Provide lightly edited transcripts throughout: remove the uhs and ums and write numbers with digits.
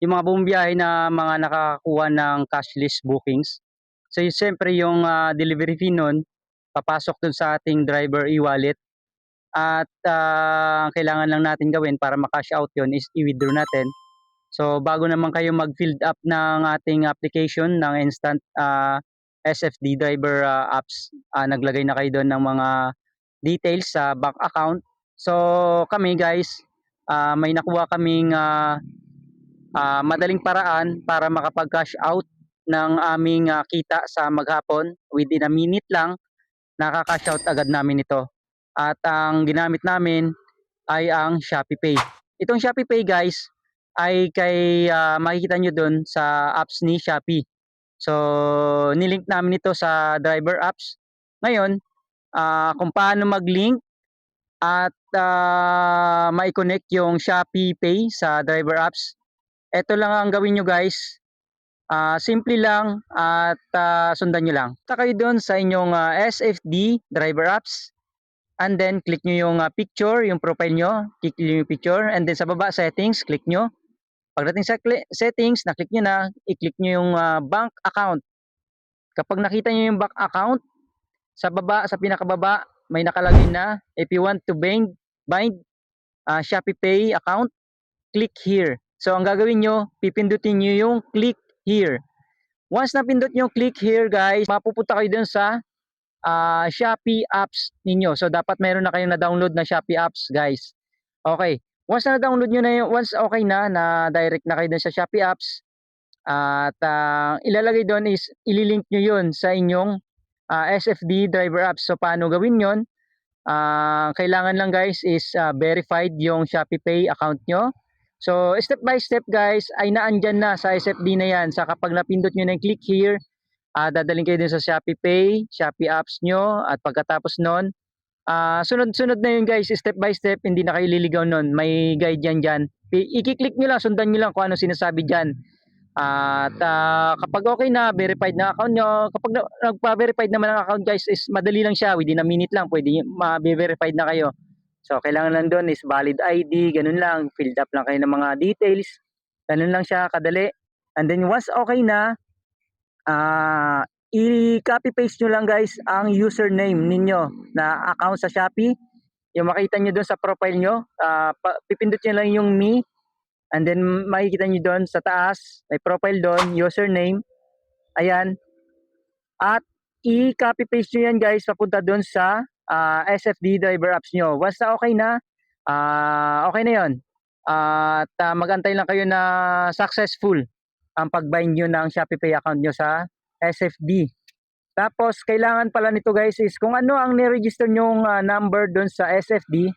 yung mga buong biyahe na mga nakakakuha ng cashless bookings. So yung siyempre yung delivery fee nun, papasok dun sa ating driver e-wallet at ang kailangan lang natin gawin para ma-cash out yun is i-withdraw natin. So bago naman kayo mag-filled up ng ating application ng instant SFD driver apps, naglagay na kayo doon ng mga details sa bank account. So kami guys, may nakuha kaming madaling paraan para makapag-cash out ng aming kita sa maghapon. Within a minute lang, nakaka-cash out agad namin ito. At ang ginamit namin ay ang ShopeePay. Itong ShopeePay guys ay makikita nyo dun sa apps ni Shopee. So nilink namin ito sa driver apps. Ngayon, kung paano mag-link at mai-connect yung ShopeePay sa driver apps, ito lang ang gawin nyo guys. Simple lang at sundan nyo lang. Punta kayo doon sa inyong SFD driver apps and then click nyo yung picture, yung profile nyo, click nyo yung picture and then sa baba settings, click nyo. Pagdating sa settings, na-click nyo na, i-click nyo yung bank account. Kapag nakita nyo yung bank account, sa baba, sa pinakababa, may nakalagay na if you want to bind ShopeePay account, click here. So ang gagawin nyo, pipindutin nyo yung click here. Once na pindot nyo click here guys, mapupunta kayo dun sa Shopee apps ninyo. So dapat meron na kayong na-download na Shopee apps guys. Okay. Once na download nyo na yung, once okay na direct na kayo dun sa Shopee apps, at ilalagay doon is ililink nyo yun sa inyong SFD driver apps. So paano gawin yun? Kailangan lang guys is verified yung ShopeePay account nyo. So step by step guys ay naandyan na sa SFD na yan. Sa kapag napindot nyo na yung click here, dadaling kayo din sa ShopeePay, Shopee apps nyo at pagkatapos nun, sunod-sunod na yun guys, step by step, hindi na kayo liligaw nun. May guide yan dyan. I-click nyo lang, sundan nyo lang kung ano sinasabi dyan. At kapag okay na, verified na account nyo, kapag nagpa-verified naman ang account guys, is madali lang siya, within a minute lang, pwede ma-verified na kayo. So, kailangan lang doon is valid ID, ganun lang, filled up lang kayo ng mga details, ganun lang siya, kadali. And then once okay na, i-copy paste nyo lang guys ang username ninyo na account sa Shopee. Yung makita nyo doon sa profile nyo, pipindot nyo lang yung me. And then makikita nyo doon sa taas, may profile doon, username. Ayan. At i-copy paste nyo yan guys papunta doon sa SFD driver apps nyo. Once na okay na yon. At magantay lang kayo na successful ang pag-bind nyo ng ShopeePay account nyo sa SFD. Tapos kailangan pala nito guys is kung ano ang niregister nyong number doon sa SFD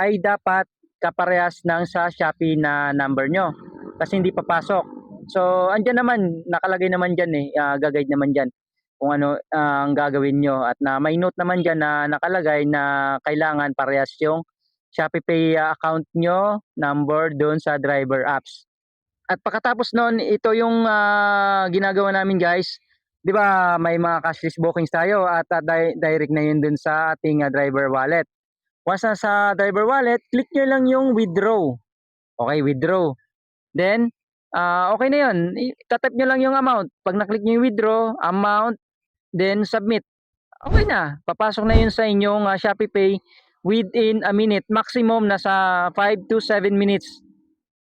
ay dapat kaparehas ng sa Shopee na number nyo kasi hindi papasok. So andyan naman, nakalagay naman dyan gagayad naman dyan kung ano ang gagawin nyo at na may note naman dyan na nakalagay na kailangan parehas yung ShopeePay account nyo number doon sa driver apps. At pagkatapos noon, ito yung ginagawa namin guys. 'Di ba may mga cashless bookings tayo at direct na yun dun sa ating driver wallet. Once na sa driver wallet, click nyo lang yung withdraw. Okay, withdraw. Then, okay na yun. Tatype nyo lang yung amount. Pag na-click nyo yung withdraw, amount, then submit. Okay na. Papasok na yun sa inyong ShopeePay within a minute. Maximum nasa 5 to 7 minutes.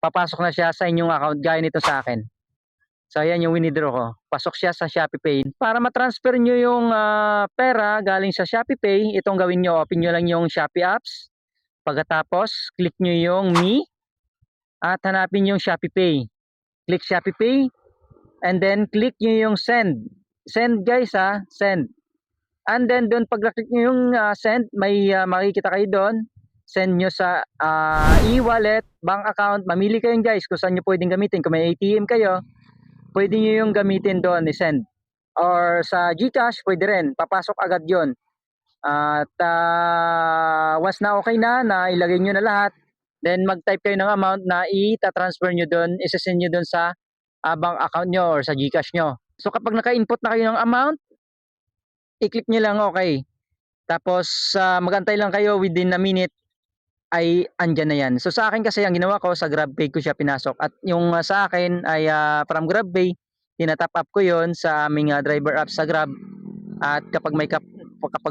Papasok na siya sa inyong account. Gaya nito sa akin. So, ayan yung winidraw ko. Pasok siya sa ShopeePay. Para ma-transfer nyo yung pera galing sa ShopeePay, itong gawin nyo. Open nyo lang yung Shopee apps. Pagkatapos, click nyo yung Me at hanapin yung ShopeePay. Click ShopeePay and then click nyo yung Send. Send guys Send. And then doon pag click nyo yung Send, may makikita kayo doon. Send nyo sa e-wallet, bank account. Mamili kayo guys kung saan nyo pwedeng gamitin. Kung may ATM kayo, pwede nyo yung gamitin doon i-send. Or sa GCash, pwede rin. Papasok agad yon. At once na okay na ilagay nyo na lahat, then mag-type kayo ng amount na i-transfer nyo doon, isa-send nyo doon sa bank account nyo or sa GCash nyo. So kapag naka-input na kayo ng amount, i-click nyo lang okay. Tapos magantay lang kayo within a minute. ay andyan na yan. So sa akin kasi ang ginawa ko sa GrabPay ko siya pinasok at yung sa akin ay from GrabPay, tinatap up ko yon sa aming driver app sa Grab at kapag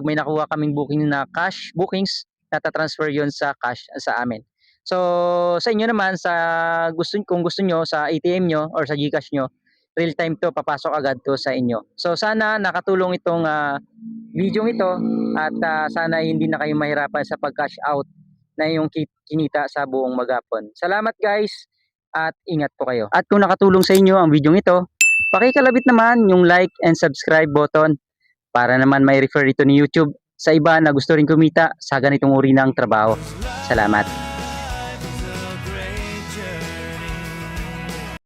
may nakuha kaming booking na cash bookings, nata-transfer yon sa cash sa amin. So sa inyo naman kung gusto nyo sa ATM nyo or sa GCash nyo, real time to papasok agad to sa inyo. So sana nakatulong itong video ito at sana hindi na kayo mahirapan sa pag-cash out na yung kinita sa buong maghapon. Salamat guys at ingat po kayo. At kung nakatulong sa inyo ang video ito, pakikalabit naman yung like and subscribe button para naman may refer ito ni YouTube sa iba na gusto rin kumita sa ganitong uri ng trabaho. Salamat.